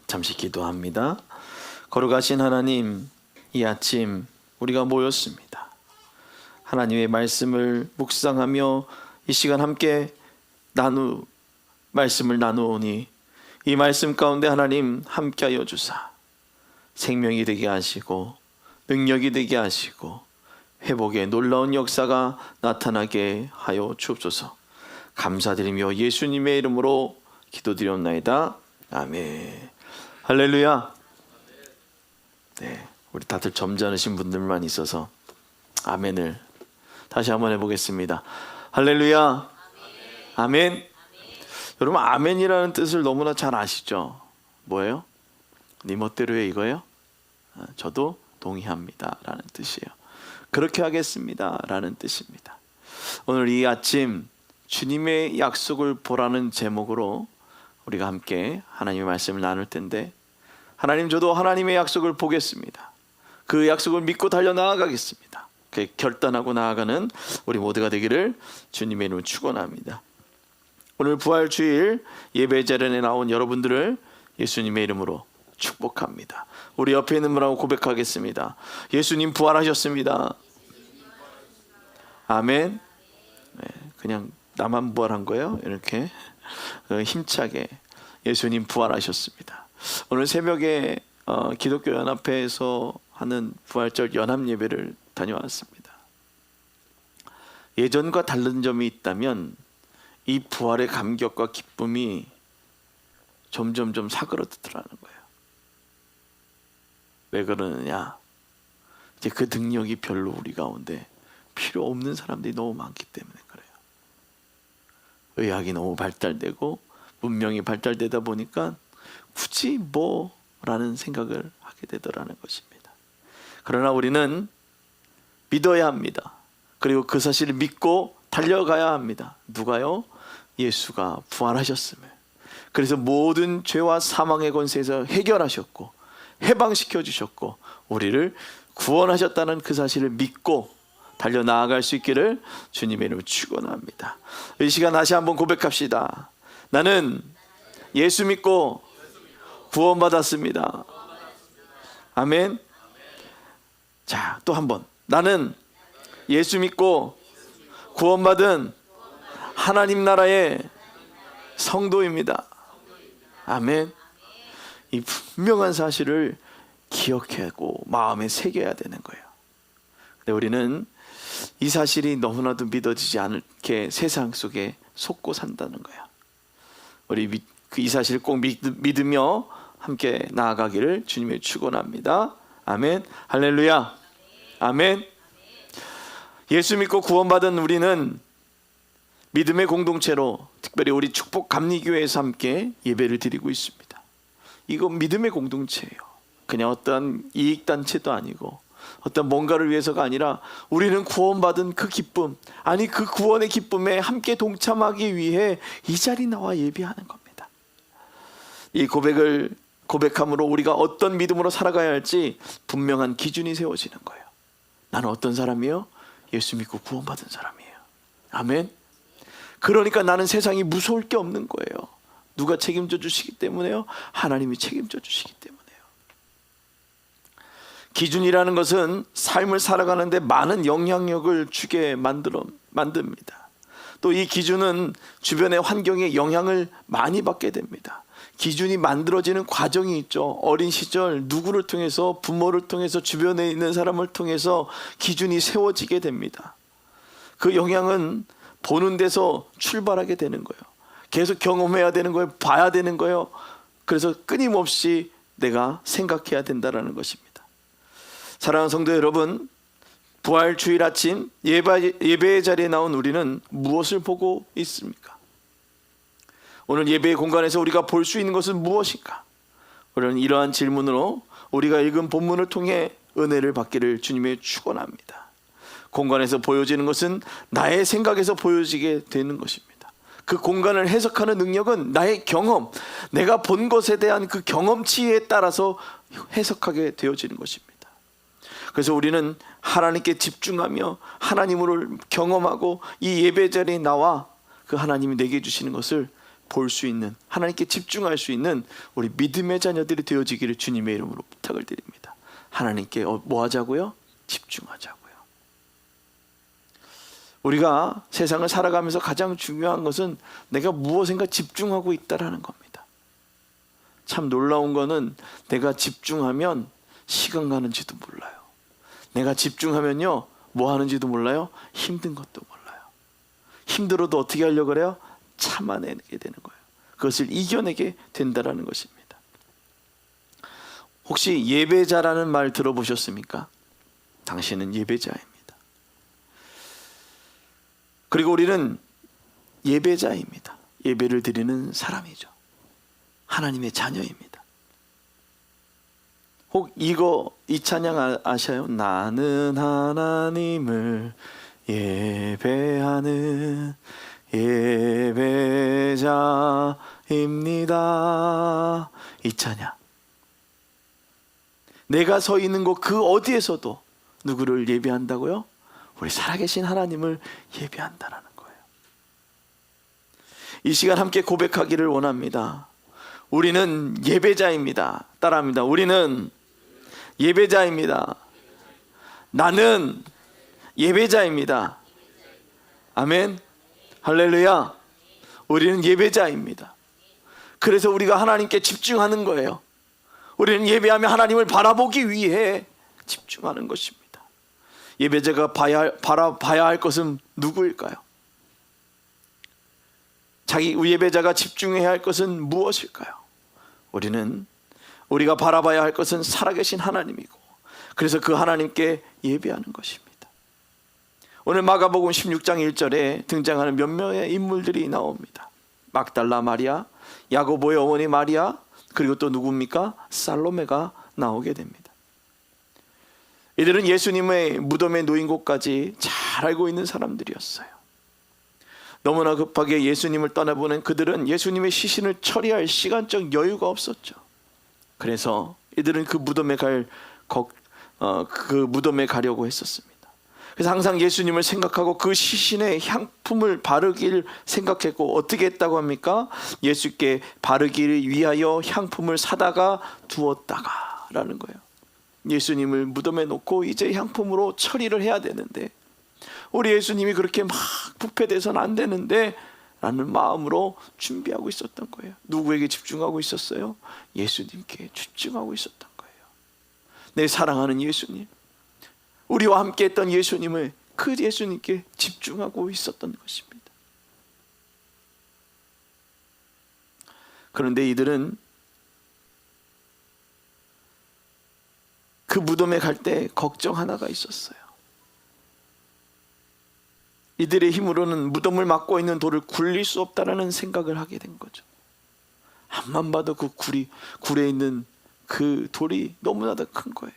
잠시 기도합니다. 거룩하신 하나님, 이 아침 우리가 모였습니다. 하나님의 말씀을 묵상하며 이 시간 함께 말씀을 나누오니 이 말씀 가운데 하나님 함께하여 주사 생명이 되게 하시고 능력이 되게 하시고 회복의 놀라운 역사가 나타나게 하여 주옵소서. 감사드리며 예수님의 이름으로 기도드렸나이다. 아멘. 할렐루야. 네, 우리 다들 점잖으신 분들만 있어서 아멘을 다시 한번 해보겠습니다. 할렐루야. 아멘. 여러분, 아멘이라는 뜻을 너무나 잘 아시죠? 뭐예요? 네 멋대로 해, 이거예요? 저도 동의합니다 라는 뜻이에요. 그렇게 하겠습니다 라는 뜻입니다. 오늘 이 아침 주님의 약속을 보라는 제목으로 우리가 함께 하나님의 말씀을 나눌 텐데, 하나님, 저도 하나님의 약속을 보겠습니다. 그 약속을 믿고 달려나아가겠습니다. 결단하고 나아가는 우리 모두가 되기를 주님의 이름으로 축원합니다. 오늘 부활주일 예배 자리에 나온 여러분들을 예수님의 이름으로 축복합니다. 우리 옆에 있는 분하고 고백하겠습니다. 예수님 부활하셨습니다. 아멘. 네, 그냥 나만 부활한 거예요? 이렇게 힘차게 예수님 부활하셨습니다. 오늘 새벽에 기독교 연합회에서 하는 부활절 연합 예배를 다녀왔습니다. 예전과 다른 점이 있다면 이 부활의 감격과 기쁨이 점점점 사그러들더라는 거예요. 왜 그러느냐? 이제 그 능력이 별로 우리 가운데 필요 없는 사람들이 너무 많기 때문에 그래요. 의학이 너무 발달되고 문명이 발달되다 보니까 굳이 뭐라는 생각을 하게 되더라는 것입니다. 그러나 우리는 믿어야 합니다. 그리고 그 사실을 믿고 달려가야 합니다. 누가요? 예수가 부활하셨음을. 그래서 모든 죄와 사망의 권세에서 해결하셨고 해방시켜 주셨고 우리를 구원하셨다는 그 사실을 믿고 달려나아갈 수 있기를 주님의 이름으로 축원합니다. 이 시간 다시 한번 고백합시다. 나는 예수 믿고 구원받았습니다. 아멘. 자, 또 한번. 나는 예수 믿고 구원받은 하나님 나라의 성도입니다. 아멘. 이 분명한 사실을 기억하고 마음에 새겨야 되는 거예요. 근데 우리는 이 사실이 너무나도 믿어지지 않게 세상 속에 속고 산다는 거예요. 우리 이 사실을 꼭 믿으며 함께 나아가기를 주님의 축원합니다. 아멘. 할렐루야. 아멘. 예수 믿고 구원받은 우리는 믿음의 공동체로 특별히 우리 축복 감리교회에서 함께 예배를 드리고 있습니다. 이거 믿음의 공동체예요. 그냥 어떤 이익단체도 아니고 어떤 뭔가를 위해서가 아니라 우리는 구원받은 그 기쁨, 아니 그 구원의 기쁨에 함께 동참하기 위해 이 자리 나와 예배하는 겁니다. 이 고백함으로 우리가 어떤 믿음으로 살아가야 할지 분명한 기준이 세워지는 거예요. 나는 어떤 사람이에요? 예수 믿고 구원받은 사람이에요. 아멘. 그러니까 나는 세상이 무서울 게 없는 거예요. 누가 책임져 주시기 때문에요? 하나님이 책임져 주시기 때문에요. 기준이라는 것은 삶을 살아가는데 많은 영향력을 주게 만듭니다. 또 이 기준은 주변의 환경에 영향을 많이 받게 됩니다. 기준이 만들어지는 과정이 있죠. 어린 시절 누구를 통해서, 부모를 통해서, 주변에 있는 사람을 통해서 기준이 세워지게 됩니다. 그 영향은 보는 데서 출발하게 되는 거예요. 계속 경험해야 되는 거예요. 봐야 되는 거예요. 그래서 끊임없이 내가 생각해야 된다는 것입니다. 사랑하는 성도 여러분, 부활 주일 아침 예배의 자리에 나온 우리는 무엇을 보고 있습니까? 오늘 예배의 공간에서 우리가 볼 수 있는 것은 무엇인가? 우리는 이러한 질문으로 우리가 읽은 본문을 통해 은혜를 받기를 주님의 축원합니다. 공간에서 보여지는 것은 나의 생각에서 보여지게 되는 것입니다. 그 공간을 해석하는 능력은 나의 경험, 내가 본 것에 대한 그 경험치에 따라서 해석하게 되어지는 것입니다. 그래서 우리는 하나님께 집중하며 하나님을 경험하고 이 예배 자리에 나와 그 하나님이 내게 주시는 것을 볼 수 있는, 하나님께 집중할 수 있는 우리 믿음의 자녀들이 되어지기를 주님의 이름으로 부탁을 드립니다. 하나님께 뭐 하자고요? 집중하자고요. 우리가 세상을 살아가면서 가장 중요한 것은 내가 무엇인가 집중하고 있다라는 겁니다. 참 놀라운 거는 내가 집중하면 시간 가는지도 몰라요. 내가 집중하면요, 뭐 하는지도 몰라요. 힘든 것도 몰라요. 힘들어도 어떻게 하려고 그래요? 참아내게 되는 거예요. 그것을 이겨내게 된다라는 것입니다. 혹시 예배자라는 말 들어보셨습니까? 당신은 예배자입니다. 그리고 우리는 예배자입니다. 예배를 드리는 사람이죠. 하나님의 자녀입니다. 혹 이 찬양 아셔요? 나는 하나님을 예배하는 예배자입니다. 이 찬양. 내가 서 있는 곳 그 어디에서도 누구를 예배한다고요? 우리 살아계신 하나님을 예배한다라는 거예요. 이 시간 함께 고백하기를 원합니다. 우리는 예배자입니다. 따라합니다. 우리는 예배자입니다. 나는 예배자입니다. 아멘. 할렐루야. 우리는 예배자입니다. 그래서 우리가 하나님께 집중하는 거예요. 우리는 예배하며 하나님을 바라보기 위해 집중하는 것입니다. 예배자가 바라봐야 할 것은 누구일까요? 예배자가 집중해야 할 것은 무엇일까요? 우리가 바라봐야 할 것은 살아계신 하나님이고, 그래서 그 하나님께 예배하는 것입니다. 오늘 마가복음 16장 1절에 등장하는 몇 명의 인물들이 나옵니다. 막달라 마리아, 야고보의 어머니 마리아, 그리고 또 누굽니까? 살로메가 나오게 됩니다. 이들은 예수님의 무덤에 놓인 곳까지 잘 알고 있는 사람들이었어요. 너무나 급하게 예수님을 떠나보낸 그들은 예수님의 시신을 처리할 시간적 여유가 없었죠. 그래서 이들은 그 무덤에 가려고 했었습니다. 그래서 항상 예수님을 생각하고 그 시신에 향품을 바르기를 생각했고, 어떻게 했다고 합니까? 예수께 바르기를 위하여 향품을 사다가 두었다가라는 거예요. 예수님을 무덤에 놓고 이제 향품으로 처리를 해야 되는데, 우리 예수님이 그렇게 막 부패돼서는 안 되는데 라는 마음으로 준비하고 있었던 거예요. 누구에게 집중하고 있었어요? 예수님께 집중하고 있었던 거예요. 내 사랑하는 예수님, 우리와 함께 했던 예수님을, 그 예수님께 집중하고 있었던 것입니다. 그런데 이들은 그 무덤에 갈 때 걱정 하나가 있었어요. 이들의 힘으로는 무덤을 막고 있는 돌을 굴릴 수 없다라는 생각을 하게 된 거죠. 앞만 봐도 그 굴에 있는 그 돌이 너무나도 큰 거예요.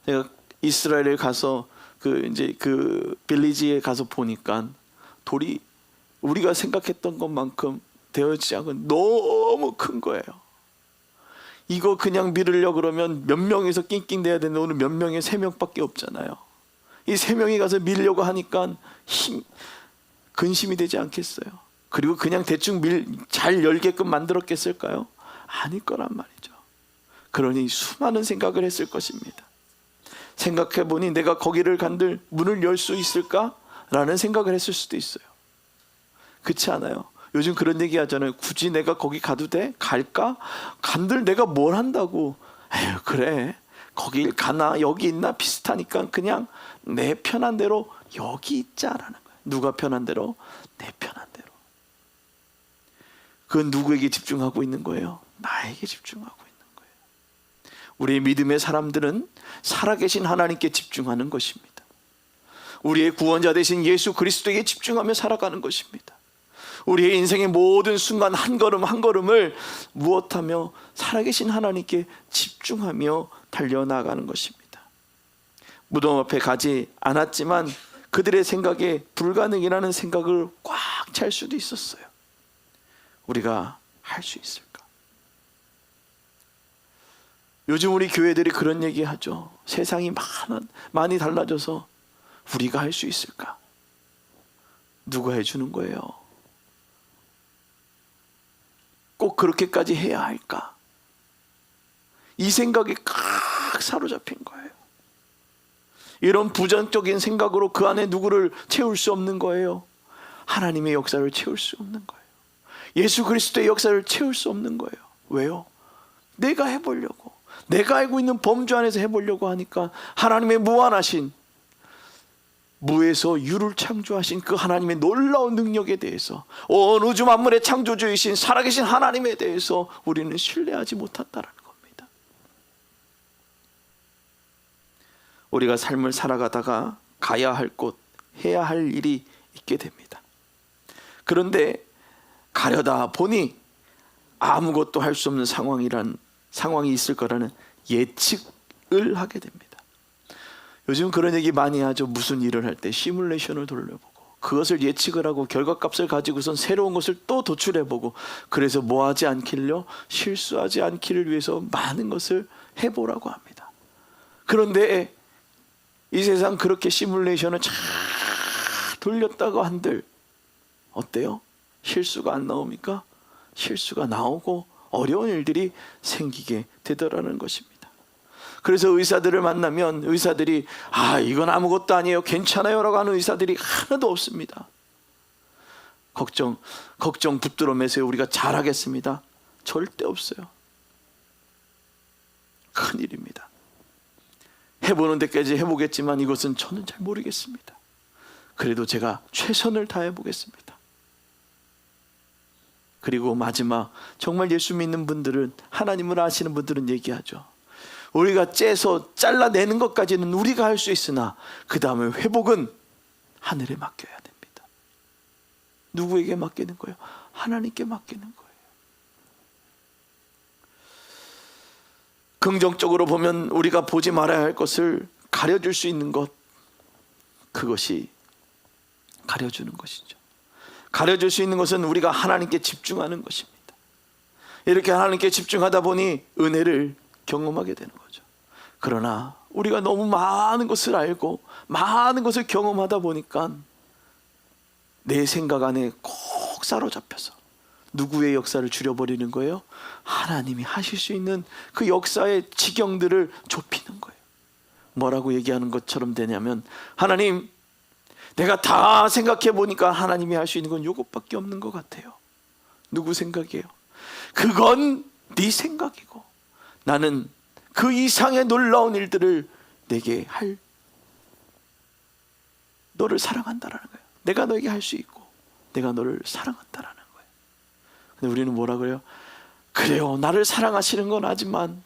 제가 이스라엘에 가서 그 빌리지에 가서 보니까 돌이 우리가 생각했던 것만큼 되어지지 않고 너무 큰 거예요. 이거 그냥 밀으려 그러면 몇 명이서 낑낑대야 되는데 오늘 몇 명에 3명밖에 없잖아요. 이 3명이 가서 밀려고 하니까 근심이 되지 않겠어요? 그리고 그냥 대충 잘 열게끔 만들었겠을까요? 아닐 거란 말이죠. 그러니 수많은 생각을 했을 것입니다. 생각해보니 내가 거기를 간들 문을 열 수 있을까? 라는 생각을 했을 수도 있어요. 그렇지 않아요? 요즘 그런 얘기 하잖아요. 굳이 내가 거기 가도 돼? 갈까? 간들 내가 뭘 한다고. 에휴, 그래, 거길 가나 여기 있나 비슷하니까 그냥 내 편한 대로 여기 있자라는 거예요. 누가 편한 대로? 내 편한 대로. 그건 누구에게 집중하고 있는 거예요? 나에게 집중하고 있는 거예요. 우리의 믿음의 사람들은 살아계신 하나님께 집중하는 것입니다. 우리의 구원자 되신 예수 그리스도에게 집중하며 살아가는 것입니다. 우리의 인생의 모든 순간 한 걸음 한 걸음을 무엇하며 살아계신 하나님께 집중하며 달려나가는 것입니다. 무덤 앞에 가지 않았지만 그들의 생각에 불가능이라는 생각을 꽉 찰 수도 있었어요. 우리가 할 수 있을까? 요즘 우리 교회들이 그런 얘기 하죠. 세상이 많이 달라져서 우리가 할 수 있을까? 누가 해주는 거예요? 꼭 그렇게까지 해야 할까? 이 생각에 꽉 사로잡힌 거예요. 이런 부정적인 생각으로 그 안에 누구를 채울 수 없는 거예요. 하나님의 역사를 채울 수 없는 거예요. 예수 그리스도의 역사를 채울 수 없는 거예요. 왜요? 내가 해보려고, 내가 알고 있는 범주 안에서 해보려고 하니까 하나님의 무한하신, 무에서 유를 창조하신 그 하나님의 놀라운 능력에 대해서, 온 우주 만물의 창조주이신 살아계신 하나님에 대해서 우리는 신뢰하지 못한다는 겁니다. 우리가 삶을 살아가다가 가야 할 곳, 해야 할 일이 있게 됩니다. 그런데 가려다 보니 아무것도 할 수 없는 상황이 있을 거라는 예측을 하게 됩니다. 요즘 그런 얘기 많이 하죠. 무슨 일을 할 때 시뮬레이션을 돌려보고 그것을 예측을 하고 결과값을 가지고선 새로운 것을 또 도출해보고, 그래서 뭐 하지 않길요? 실수하지 않기를 위해서 많은 것을 해보라고 합니다. 그런데 이 세상 그렇게 시뮬레이션을 잘 돌렸다고 한들 어때요? 실수가 안 나옵니까? 실수가 나오고 어려운 일들이 생기게 되더라는 것입니다. 그래서 의사들을 만나면 의사들이 이건 아무것도 아니에요, 괜찮아요 라고 하는 의사들이 하나도 없습니다. 걱정 붙들어 매세요, 우리가 잘하겠습니다. 절대 없어요. 큰일입니다. 해보는 데까지 해보겠지만 이것은 저는 잘 모르겠습니다. 그래도 제가 최선을 다해 보겠습니다. 그리고 마지막, 정말 예수 믿는 분들은, 하나님을 아시는 분들은 얘기하죠. 우리가 째서 잘라내는 것까지는 우리가 할 수 있으나 그 다음에 회복은 하늘에 맡겨야 됩니다. 누구에게 맡기는 거예요? 하나님께 맡기는 거예요. 긍정적으로 보면 우리가 보지 말아야 할 것을 가려줄 수 있는 것, 그것이 가려주는 것이죠. 가려줄 수 있는 것은 우리가 하나님께 집중하는 것입니다. 이렇게 하나님께 집중하다 보니 은혜를 경험하게 되는 거죠. 그러나 우리가 너무 많은 것을 알고 많은 것을 경험하다 보니까 내 생각 안에 꼭 사로잡혀서 누구의 역사를 줄여버리는 거예요? 하나님이 하실 수 있는 그 역사의 지경들을 좁히는 거예요. 뭐라고 얘기하는 것처럼 되냐면, 하나님, 내가 다 생각해 보니까 하나님이 할 수 있는 건 이것밖에 없는 것 같아요. 누구 생각이에요? 그건 네 생각이고 나는 그 이상의 놀라운 일들을 내게 할, 너를 사랑한다라는 거예요. 내가 너에게 할 수 있고 내가 너를 사랑한다라는 거예요. 근데 우리는 뭐라 그래요? 그래요, 나를 사랑하시는 건 하지만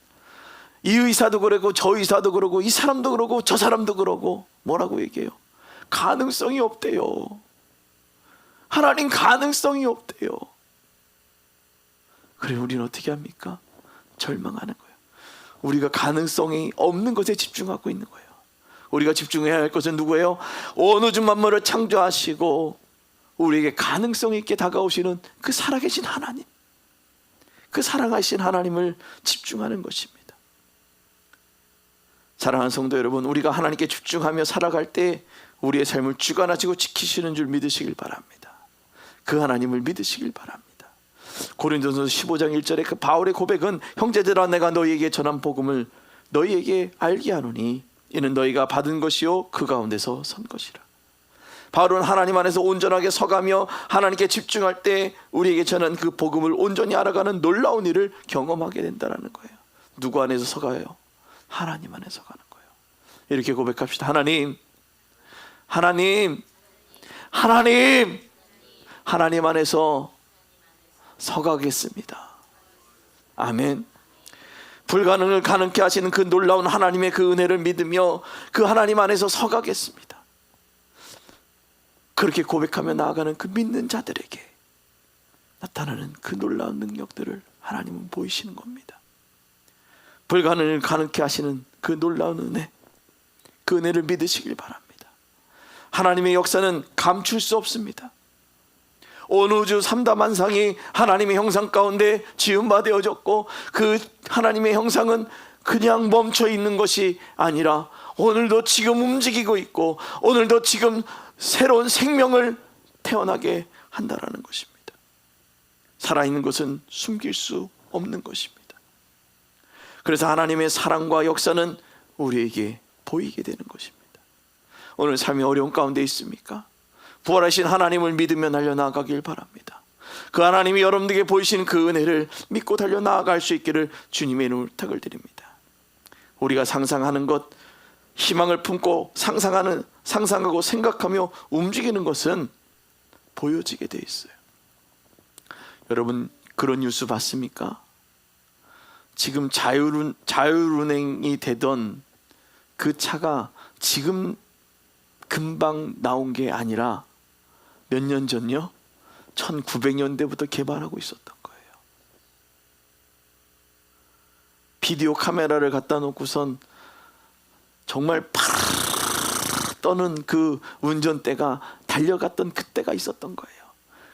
이 의사도 그러고 저 의사도 그러고 이 사람도 그러고 저 사람도 그러고 뭐라고 얘기해요? 가능성이 없대요. 하나님 가능성이 없대요. 그래, 우리는 어떻게 합니까? 절망하는 거예요. 우리가 가능성이 없는 것에 집중하고 있는 거예요. 우리가 집중해야 할 것은 누구예요? 온 우주 만물을 창조하시고 우리에게 가능성 있게 다가오시는 그 살아계신 하나님, 그 사랑하신 하나님을 집중하는 것입니다. 사랑하는 성도 여러분, 우리가 하나님께 집중하며 살아갈 때 우리의 삶을 주관하시고 지키시는 줄 믿으시길 바랍니다. 그 하나님을 믿으시길 바랍니다. 고린도전서 15장 1절에 그 바울의 고백은, 형제들아 내가 너희에게 전한 복음을 너희에게 알게 하노니 이는 너희가 받은 것이요 그 가운데서 선 것이라. 바울은 하나님 안에서 온전하게 서가며 하나님께 집중할 때 우리에게 전한 그 복음을 온전히 알아가는 놀라운 일을 경험하게 된다는 거예요. 누구 안에서 서가요? 하나님 안에서 가는 거예요. 이렇게 고백합시다. 하나님 안에서 서가겠습니다. 아멘. 불가능을 가능케 하시는 그 놀라운 하나님의 그 은혜를 믿으며 그 하나님 안에서 서가겠습니다. 그렇게 고백하며 나아가는 그 믿는 자들에게 나타나는 그 놀라운 능력들을 하나님은 보이시는 겁니다. 불가능을 가능케 하시는 그 놀라운 은혜, 그 은혜를 믿으시길 바랍니다. 하나님의 역사는 감출 수 없습니다. 온 우주 삼다만상이 하나님의 형상 가운데 지음바 되어졌고, 그 하나님의 형상은 그냥 멈춰 있는 것이 아니라 오늘도 지금 움직이고 있고 오늘도 지금 새로운 생명을 태어나게 한다라는 것입니다. 살아있는 것은 숨길 수 없는 것입니다. 그래서 하나님의 사랑과 역사는 우리에게 보이게 되는 것입니다. 오늘 삶이 어려운 가운데 있습니까? 부활하신 하나님을 믿으며 달려나가길 바랍니다. 그 하나님이 여러분들에게 보이시는 그 은혜를 믿고 달려나갈 수 있기를 주님의 이름으로 부탁을 드립니다. 우리가 상상하는 것, 희망을 품고 상상하고 생각하며 움직이는 것은 보여지게 돼 있어요. 여러분, 그런 뉴스 봤습니까? 지금 자율운행이 되던 그 차가 지금 금방 나온 게 아니라 몇 년 전요? 1900년대부터 개발하고 있었던 거예요. 비디오 카메라를 갖다 놓고선 정말 팍 떠는 그 운전대가 달려갔던 그때가 있었던 거예요.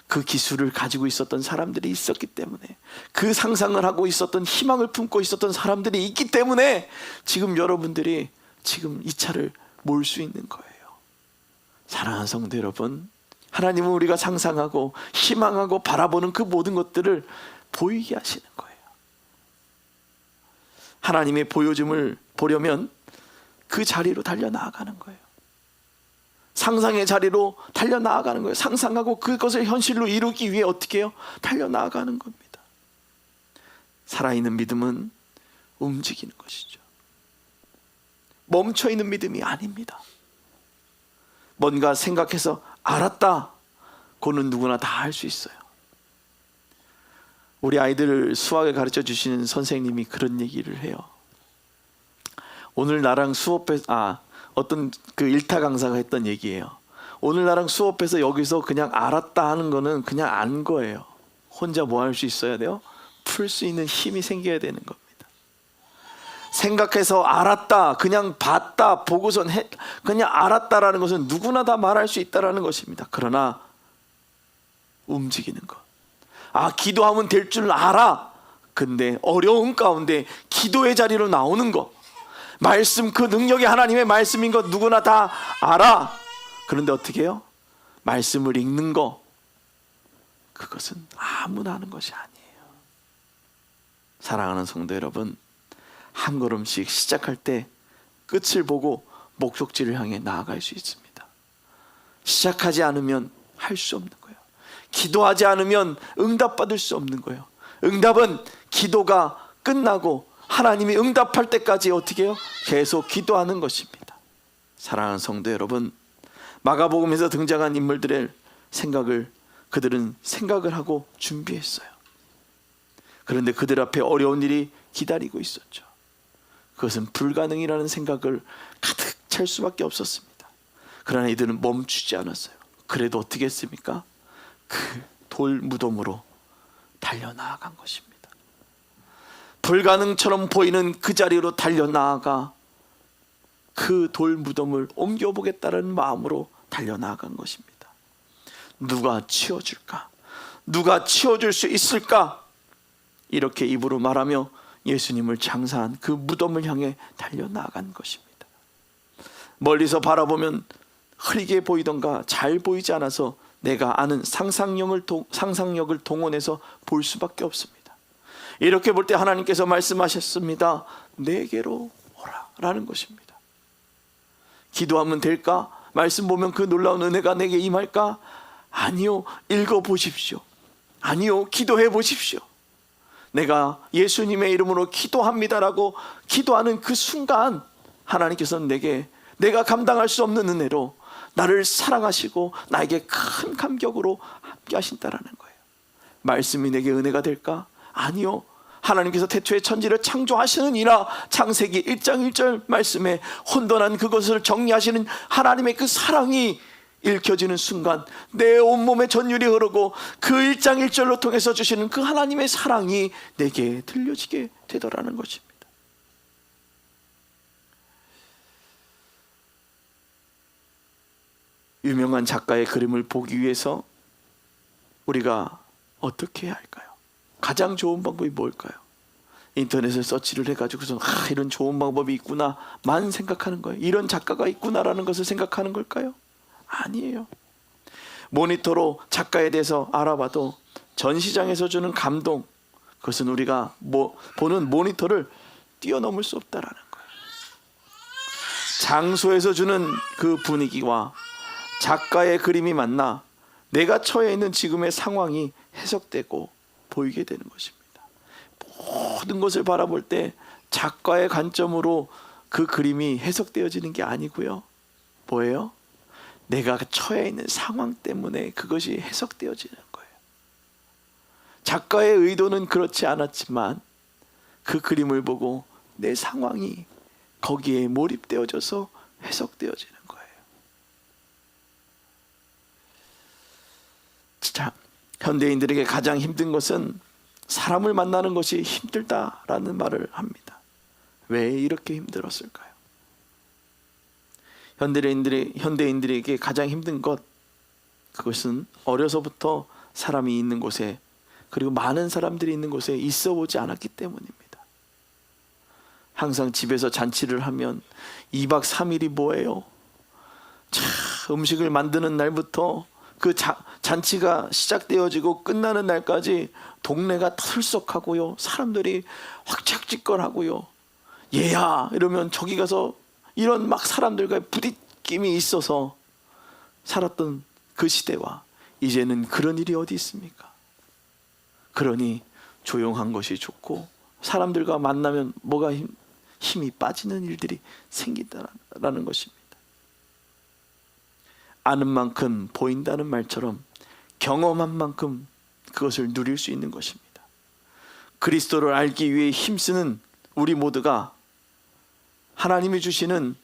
그 기술을 가지고 있었던 사람들이 있었기 때문에, 그 상상을 하고 있었던, 희망을 품고 있었던 사람들이 있기 때문에 지금 여러분들이 지금 이 차를 몰 수 있는 거예요. 사랑하는 성도 여러분, 하나님은 우리가 상상하고 희망하고 바라보는 그 모든 것들을 보이게 하시는 거예요. 하나님의 보여줌을 보려면 그 자리로 달려나가는 거예요. 상상의 자리로 달려나가는 거예요. 상상하고 그것을 현실로 이루기 위해 어떻게 해요? 달려나가는 겁니다. 살아있는 믿음은 움직이는 것이죠. 멈춰있는 믿음이 아닙니다. 뭔가 생각해서 알았다, 그는 누구나 다 할 수 있어요. 우리 아이들을 수학을 가르쳐 주시는 선생님이 그런 얘기를 해요. 오늘 나랑 수업해서 어떤 그 일타 강사가 했던 얘기예요. 오늘 나랑 수업해서 여기서 그냥 알았다 하는 거는 그냥 안 거예요. 혼자 뭐 할 수 있어야 돼요? 풀 수 있는 힘이 생겨야 되는 겁니다. 생각해서 알았다, 그냥 봤다, 보고선 그냥 알았다라는 것은 누구나 다 말할 수 있다라는 것입니다. 그러나 움직이는 것, 기도하면 될 줄 알아. 근데 어려운 가운데 기도의 자리로 나오는 것, 말씀, 그 능력이 하나님의 말씀인 것 누구나 다 알아. 그런데 어떻게 해요? 말씀을 읽는 거, 그것은 아무나 하는 것이 아니에요. 사랑하는 성도 여러분, 한 걸음씩 시작할 때 끝을 보고 목적지를 향해 나아갈 수 있습니다. 시작하지 않으면 할 수 없는 거예요. 기도하지 않으면 응답받을 수 없는 거예요. 응답은 기도가 끝나고 하나님이 응답할 때까지 어떻게 해요? 계속 기도하는 것입니다. 사랑하는 성도 여러분, 마가복음에서 등장한 인물들의 그들은 생각을 하고 준비했어요. 그런데 그들 앞에 어려운 일이 기다리고 있었죠. 그것은 불가능이라는 생각을 가득 찰 수밖에 없었습니다. 그러나 이들은 멈추지 않았어요. 그래도 어떻게 했습니까? 그 돌 무덤으로 달려나아간 것입니다. 불가능처럼 보이는 그 자리로 달려나아가 그 돌 무덤을 옮겨보겠다는 마음으로 달려나아간 것입니다. 누가 치워줄까? 누가 치워줄 수 있을까? 이렇게 입으로 말하며 예수님을 장사한 그 무덤을 향해 달려나간 것입니다. 멀리서 바라보면 흐리게 보이던가 잘 보이지 않아서 내가 아는 상상력을 동원해서 볼 수밖에 없습니다. 이렇게 볼 때 하나님께서 말씀하셨습니다. 내게로 오라 라는 것입니다. 기도하면 될까? 말씀 보면 그 놀라운 은혜가 내게 임할까? 아니요, 읽어보십시오. 아니요, 기도해 보십시오. 내가 예수님의 이름으로 기도합니다라고 기도하는 그 순간 하나님께서는 내가 감당할 수 없는 은혜로 나를 사랑하시고 나에게 큰 감격으로 함께 하신다라는 거예요. 말씀이 내게 은혜가 될까? 아니요. 하나님께서 태초에 천지를 창조하시느니라 창세기 1장 1절 말씀에 혼돈한 그것을 정리하시는 하나님의 그 사랑이 읽혀지는 순간 내 온몸에 전율이 흐르고 그 1장 1절로 통해서 주시는 그 하나님의 사랑이 내게 들려지게 되더라는 것입니다. 유명한 작가의 그림을 보기 위해서 우리가 어떻게 해야 할까요? 가장 좋은 방법이 뭘까요? 인터넷에 서치를 해가지고서 이런 좋은 방법이 있구나만 생각하는 거예요. 이런 작가가 있구나라는 것을 생각하는 걸까요? 아니에요. 모니터로 작가에 대해서 알아봐도 전시장에서 주는 감동, 그것은 우리가 보는 모니터를 뛰어넘을 수 없다라는 거예요. 장소에서 주는 그 분위기와 작가의 그림이 만나 내가 처해 있는 지금의 상황이 해석되고 보이게 되는 것입니다. 모든 것을 바라볼 때 작가의 관점으로 그 그림이 해석되어지는 게 아니고요. 뭐예요? 내가 처해 있는 상황 때문에 그것이 해석되어지는 거예요. 작가의 의도는 그렇지 않았지만 그 그림을 보고 내 상황이 거기에 몰입되어져서 해석되어지는 거예요. 자, 현대인들에게 가장 힘든 것은 사람을 만나는 것이 힘들다라는 말을 합니다. 왜 이렇게 힘들었을까요? 현대인들에게 가장 힘든 것, 그것은 어려서부터 사람이 있는 곳에, 그리고 많은 사람들이 있는 곳에 있어 보지 않았기 때문입니다. 항상 집에서 잔치를 하면 2박 3일이 뭐예요? 자, 음식을 만드는 날부터 그 잔치가 시작되어지고 끝나는 날까지 동네가 털썩하고요, 사람들이 확착직걸하고요, 얘야 이러면 저기 가서 이런 막 사람들과의 부딪힘이 있어서 살았던 그 시대와 이제는 그런 일이 어디 있습니까? 그러니 조용한 것이 좋고 사람들과 만나면 뭐가 힘이 빠지는 일들이 생긴다라는 것입니다. 아는 만큼 보인다는 말처럼 경험한 만큼 그것을 누릴 수 있는 것입니다. 그리스도를 알기 위해 힘쓰는 우리 모두가 하나님이 주시는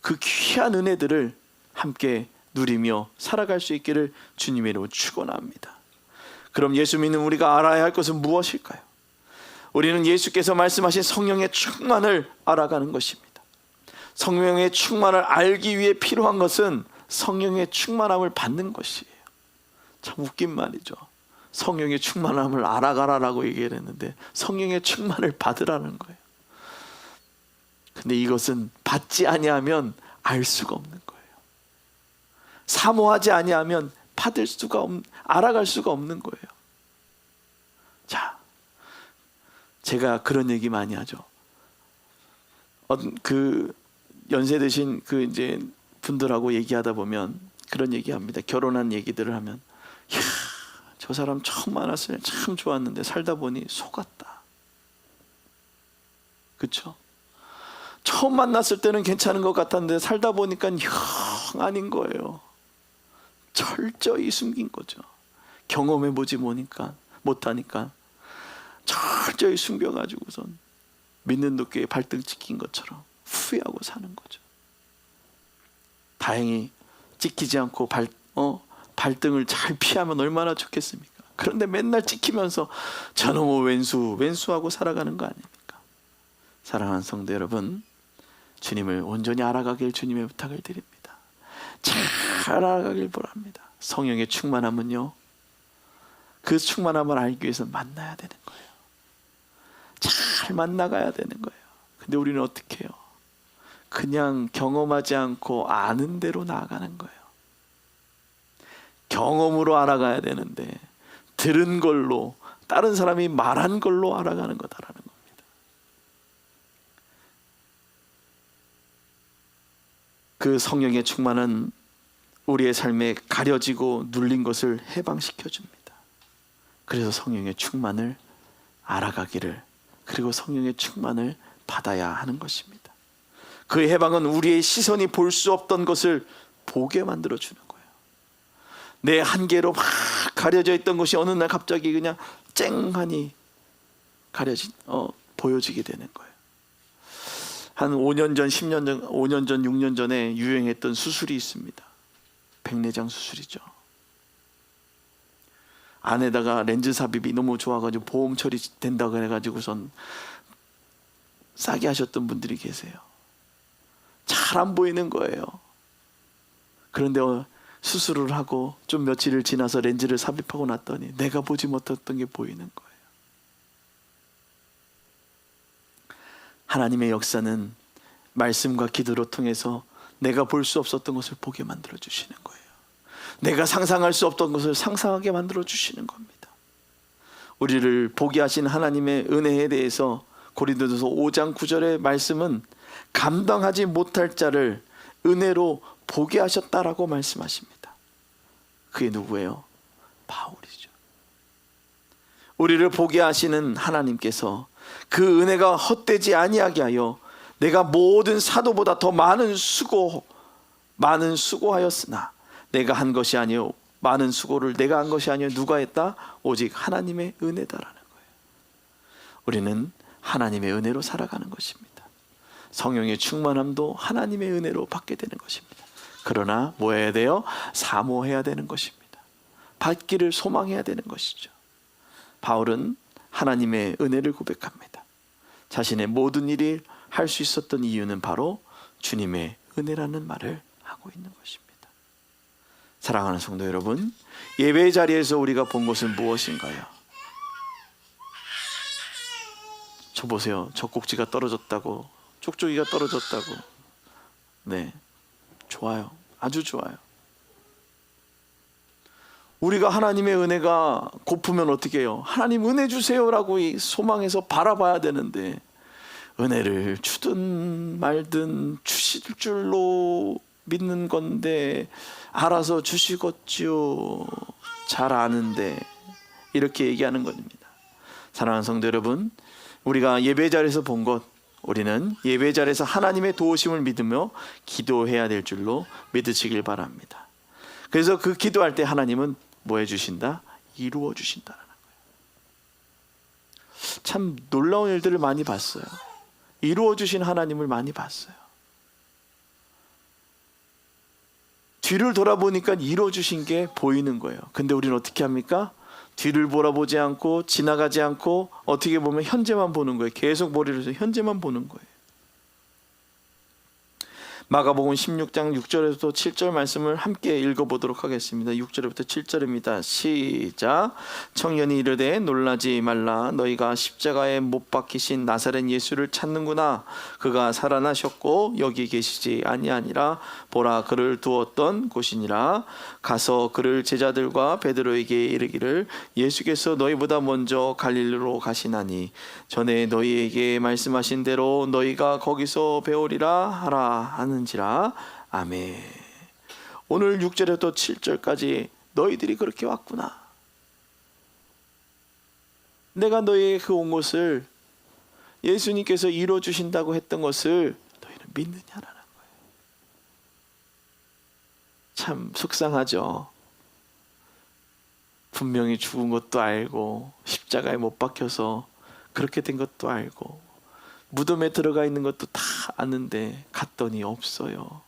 그 귀한 은혜들을 함께 누리며 살아갈 수 있기를 주님의 이름으로 축원합니다. 그럼 예수 믿는 우리가 알아야 할 것은 무엇일까요? 우리는 예수께서 말씀하신 성령의 충만을 알아가는 것입니다. 성령의 충만을 알기 위해 필요한 것은 성령의 충만함을 받는 것이에요. 참 웃긴 말이죠. 성령의 충만함을 알아가라라고 얘기를 했는데 성령의 충만을 받으라는 거예요. 근데 이것은 받지 아니하면 알 수가 없는 거예요. 사모하지 아니하면 알아갈 수가 없는 거예요. 자, 제가 그런 얘기 많이 하죠. 그 연세 드신 그 이제 분들하고 얘기하다 보면 그런 얘기합니다. 결혼한 얘기들을 하면, 이야, 저 사람 처음 만났을 때 참 좋았는데 살다 보니 속았다. 그렇죠? 처음 만났을 때는 괜찮은 것 같았는데 살다 보니까 영 아닌 거예요. 철저히 숨긴 거죠. 경험해보지 못하니까 철저히 숨겨가지고선 믿는 도끼에 발등 찍힌 것처럼 후회하고 사는 거죠. 다행히 찍히지 않고 발등을 잘 피하면 얼마나 좋겠습니까? 그런데 맨날 찍히면서 저놈의 왼수하고 살아가는 거 아닙니까? 사랑하는 성도 여러분, 주님을 온전히 알아가길 주님의 부탁을 드립니다. 잘 알아가길 바랍니다. 성령의 충만함은요, 그 충만함을 알기 위해서 만나야 되는 거예요. 잘 만나가야 되는 거예요. 근데 우리는 어떻게 해요? 그냥 경험하지 않고 아는 대로 나아가는 거예요. 경험으로 알아가야 되는데 들은 걸로, 다른 사람이 말한 걸로 알아가는 거다라는 겁니다. 그 성령의 충만은 우리의 삶에 가려지고 눌린 것을 해방시켜 줍니다. 그래서 성령의 충만을 알아가기를, 그리고 성령의 충만을 받아야 하는 것입니다. 그 해방은 우리의 시선이 볼 수 없던 것을 보게 만들어 주는 거예요. 내 한계로 막 가려져 있던 것이 어느 날 갑자기 그냥 쨍하니 보여지게 되는 거예요. 한 5년 전, 10년 전, 5년 전, 6년 전에 유행했던 수술이 있습니다. 백내장 수술이죠. 안에다가 렌즈 삽입이 너무 좋아가지고 보험 처리된다고 해가지고선 싸게 하셨던 분들이 계세요. 잘 안 보이는 거예요. 그런데 수술을 하고 좀 며칠을 지나서 렌즈를 삽입하고 났더니 내가 보지 못했던 게 보이는 거예요. 하나님의 역사는 말씀과 기도로 통해서 내가 볼 수 없었던 것을 보게 만들어 주시는 거예요. 내가 상상할 수 없던 것을 상상하게 만들어 주시는 겁니다. 우리를 보게 하신 하나님의 은혜에 대해서 고린도전서 5장 9절의 말씀은 감당하지 못할 자를 은혜로 보게 하셨다라고 말씀하십니다. 그게 누구예요? 바울이죠. 우리를 보게 하시는 하나님께서 그 은혜가 헛되지 아니하게 하여 내가 모든 사도보다 더 많은 수고하였으나 내가 한 것이 아니요 많은 수고를 내가 한 것이 아니요 누가 했다? 오직 하나님의 은혜다라는 거예요. 우리는 하나님의 은혜로 살아가는 것입니다. 성령의 충만함도 하나님의 은혜로 받게 되는 것입니다. 그러나 뭐 해야 돼요? 사모해야 되는 것입니다. 받기를 소망해야 되는 것이죠. 바울은 하나님의 은혜를 고백합니다. 자신의 모든 일이 할 수 있었던 이유는 바로 주님의 은혜라는 말을 하고 있는 것입니다. 사랑하는 성도 여러분, 예배 자리에서 우리가 본 것은 무엇인가요? 저 보세요. 젖꼭지가 떨어졌다고, 쪽쪽이가 떨어졌다고. 네, 좋아요. 아주 좋아요. 우리가 하나님의 은혜가 고프면 어떻게 해요? 하나님 은혜 주세요라고 소망해서 바라봐야 되는데, 은혜를 주든 말든 주실 줄로 믿는 건데 알아서 주시겠지요. 잘 아는데, 이렇게 얘기하는 겁니다. 사랑하는 성도 여러분, 우리가 예배 자리에서 본 것, 우리는 예배 자리에서 하나님의 도우심을 믿으며 기도해야 될 줄로 믿으시길 바랍니다. 그래서 그 기도할 때 하나님은 뭐 해주신다? 이루어 주신다는 거예요. 참 놀라운 일들을 많이 봤어요. 이루어 주신 하나님을 많이 봤어요. 뒤를 돌아보니까 이루어 주신 게 보이는 거예요. 근데 우리는 어떻게 합니까? 뒤를 돌아보지 않고 지나가지 않고 어떻게 보면 현재만 보는 거예요. 계속 머리를 해서 현재만 보는 거예요. 마가복음 16장 6절에서 7절 말씀을 함께 읽어보도록 하겠습니다. 6절부터 7절입니다. 시작. 청년이 이르되 놀라지 말라. 너희가 십자가에 못 박히신 나사렛 예수를 찾는구나. 그가 살아나셨고 여기 계시지 아니하니라. 보라, 그를 두었던 곳이니라. 가서 그를 제자들과 베드로에게 이르기를 예수께서 너희보다 먼저 갈릴리로 가시나니 전에 너희에게 말씀하신 대로 너희가 거기서 배우리라 하라 하는지라. 아멘. 오늘 6절에서 7절까지 너희들이 그렇게 왔구나. 내가 너희에게 그 온 것을, 예수님께서 이루어 주신다고 했던 것을 너희는 믿느냐라는 거예요. 참 속상하죠. 분명히 죽은 것도 알고 십자가에 못 박혀서 그렇게 된 것도 알고 무덤에 들어가 있는 것도 다 아는데 갔더니 없어요.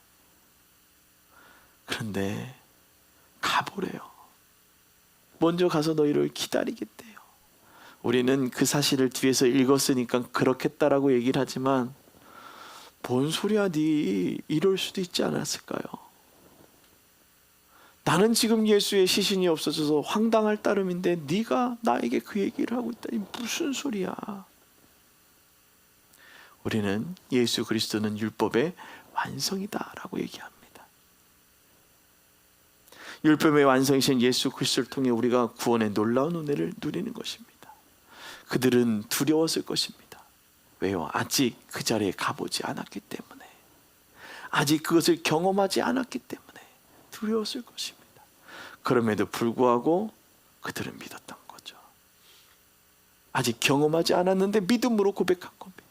그런데 가보래요. 먼저 가서 너희를 기다리겠대요. 우리는 그 사실을 뒤에서 읽었으니까 그렇겠다라고 얘기를 하지만, 뭔 소리야 니, 이럴 수도 있지 않았을까요? 나는 지금 예수의 시신이 없어져서 황당할 따름인데 네가 나에게 그 얘기를 하고 있다니 무슨 소리야. 우리는 예수 그리스도는 율법의 완성이다 라고 얘기합니다. 율법의 완성이신 예수 그리스도를 통해 우리가 구원의 놀라운 은혜를 누리는 것입니다. 그들은 두려웠을 것입니다. 왜요? 아직 그 자리에 가보지 않았기 때문에, 아직 그것을 경험하지 않았기 때문에 두려웠을 것입니다. 그럼에도 불구하고 그들은 믿었던 거죠. 아직 경험하지 않았는데 믿음으로 고백한 겁니다.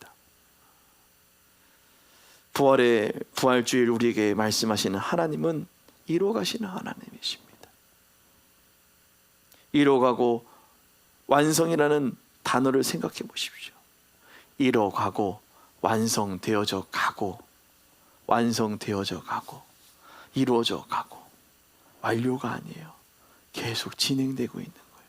부활주일 우리에게 말씀하시는 하나님은 이루어가시는 하나님이십니다. 이루어가고 완성이라는 단어를 생각해 보십시오. 이루어가고 완성되어져 가고, 완성되어져 가고, 이루어져 가고, 완료가 아니에요. 계속 진행되고 있는 거예요.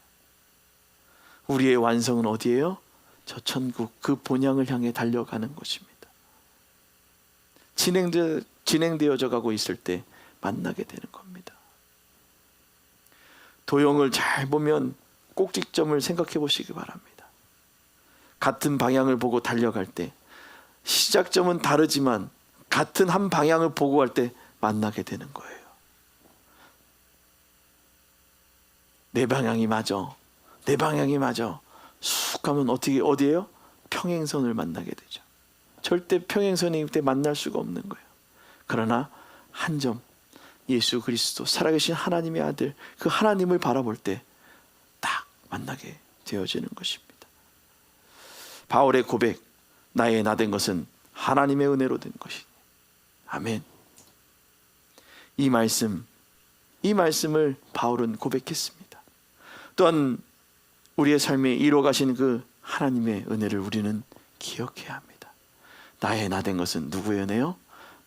우리의 완성은 어디예요? 저 천국, 그 본향을 향해 달려가는 것입니다. 진행되어져 가고 있을 때 만나게 되는 겁니다. 도형을 잘 보면 꼭지점을 생각해 보시기 바랍니다. 같은 방향을 보고 달려갈 때 시작점은 다르지만 같은 한 방향을 보고 갈 때 만나게 되는 거예요. 내 방향이 맞아. 내 방향이 맞아. 쑥 가면 어디예요? 평행선을 만나게 되죠. 절대 평행선이 그때 만날 수가 없는 거예요. 그러나 한 점, 예수 그리스도 살아계신 하나님의 아들, 그 하나님을 바라볼 때 딱 만나게 되어지는 것입니다. 바울의 고백, 나의 나 된 것은 하나님의 은혜로 된 것이니. 아멘. 이 말씀을 바울은 고백했습니다. 또한 우리의 삶에 이루어 가신 그 하나님의 은혜를 우리는 기억해야 합니다. 나의 나 된 것은 누구의 은혜요?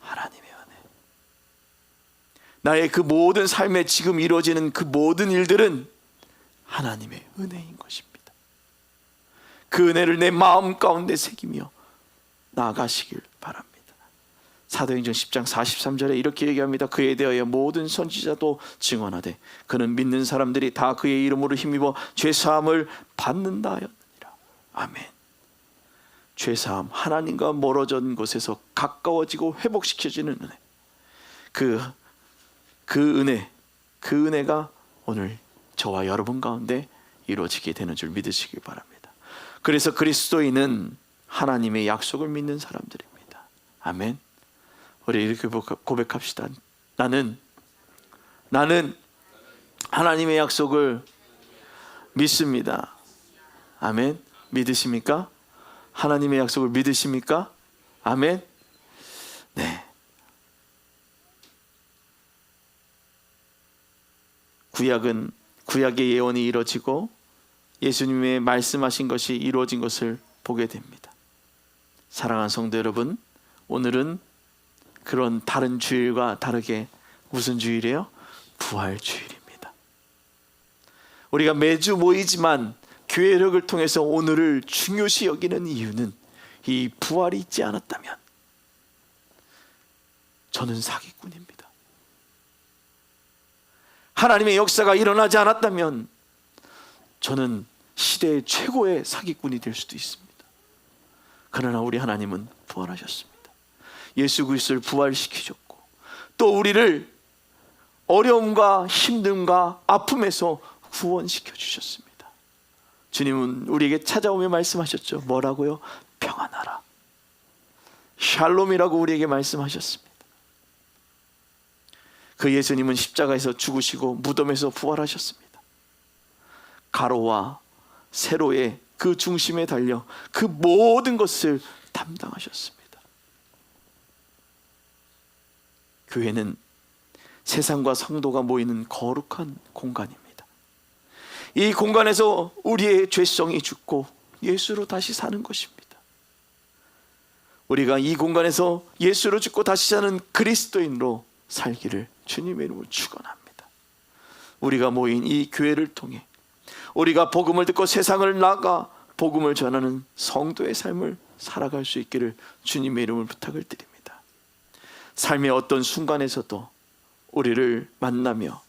하나님의 은혜. 나의 그 모든 삶에 지금 이루어지는 그 모든 일들은 하나님의 은혜인 것입니다. 그 은혜를 내 마음 가운데 새기며 나아가시길 바랍니다. 사도행전 10장 43절에 이렇게 얘기합니다. 그에 대하여 모든 선지자도 증언하되 그는 믿는 사람들이 다 그의 이름으로 힘입어 죄사함을 받는다 하였느니라. 아멘. 죄사함, 하나님과 멀어진 곳에서 가까워지고 회복시켜지는 은혜. 그 은혜가 오늘 저와 여러분 가운데 이루어지게 되는 줄 믿으시기 바랍니다. 그래서 그리스도인은 하나님의 약속을 믿는 사람들입니다. 아멘. 우리 이렇게 고백합시다. 나는 하나님의 약속을 믿습니다. 아멘. 믿으십니까? 하나님의 약속을 믿으십니까? 아멘. 네. 구약의 예언이 이루어지고 예수님의 말씀하신 것이 이루어진 것을 보게 됩니다. 사랑하는 성도 여러분, 오늘은 그런 다른 주일과 다르게 무슨 주일이에요? 부활주일입니다. 우리가 매주 모이지만 교회력을 통해서 오늘을 중요시 여기는 이유는 이 부활이 있지 않았다면 저는 사기꾼입니다. 하나님의 역사가 일어나지 않았다면 저는 시대의 최고의 사기꾼이 될 수도 있습니다. 그러나 우리 하나님은 부활하셨습니다. 예수 그리스도를 부활시키셨고 또 우리를 어려움과 힘듦과 아픔에서 구원시켜 주셨습니다. 주님은 우리에게 찾아오며 말씀하셨죠. 뭐라고요? 평안하라. 샬롬이라고 우리에게 말씀하셨습니다. 그 예수님은 십자가에서 죽으시고 무덤에서 부활하셨습니다. 가로와 세로의 그 중심에 달려 그 모든 것을 담당하셨습니다. 교회는 세상과 성도가 모이는 거룩한 공간입니다. 이 공간에서 우리의 죄성이 죽고 예수로 다시 사는 것입니다. 우리가 이 공간에서 예수로 죽고 다시 사는 그리스도인으로 살기를 주님의 이름으로 축원합니다. 우리가 모인 이 교회를 통해 우리가 복음을 듣고 세상을 나가 복음을 전하는 성도의 삶을 살아갈 수 있기를 주님의 이름으로 부탁을 드립니다. 삶의 어떤 순간에서도 우리를 만나며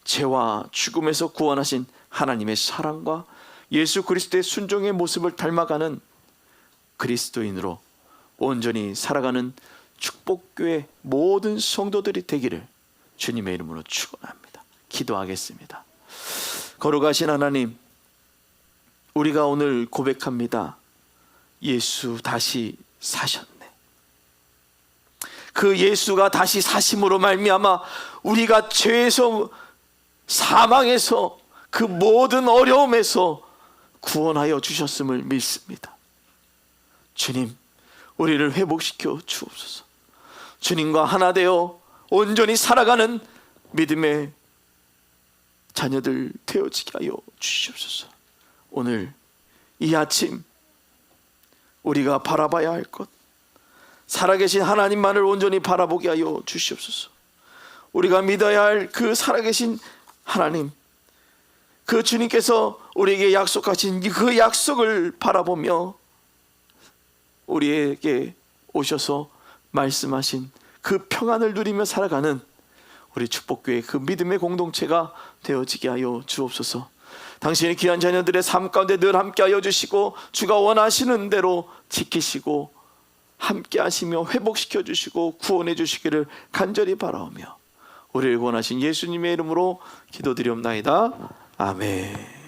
죄와 죽음에서 구원하신 하나님의 사랑과 예수 그리스도의 순종의 모습을 닮아가는 그리스도인으로 온전히 살아가는 축복교회 모든 성도들이 되기를 주님의 이름으로 축원합니다. 기도하겠습니다. 거룩하신 하나님, 우리가 오늘 고백합니다. 예수 다시 사셨네. 그 예수가 다시 사심으로 말미암아 우리가 죄에서 사망에서 그 모든 어려움에서 구원하여 주셨음을 믿습니다. 주님, 우리를 회복시켜 주옵소서. 주님과 하나 되어 온전히 살아가는 믿음의 자녀들 되어지게 하여 주시옵소서. 오늘 이 아침 우리가 바라봐야 할 것, 살아계신 하나님만을 온전히 바라보게 하여 주시옵소서. 우리가 믿어야 할 그 살아계신 하나님, 그 주님께서 우리에게 약속하신 그 약속을 바라보며 우리에게 오셔서 말씀하신 그 평안을 누리며 살아가는 우리 축복교회 그 믿음의 공동체가 되어지게 하여 주옵소서. 당신의 귀한 자녀들의 삶 가운데 늘 함께 하여 주시고 주가 원하시는 대로 지키시고 함께 하시며 회복시켜 주시고 구원해 주시기를 간절히 바라오며 우리를 원하신 예수님의 이름으로 기도드리옵나이다. 아멘.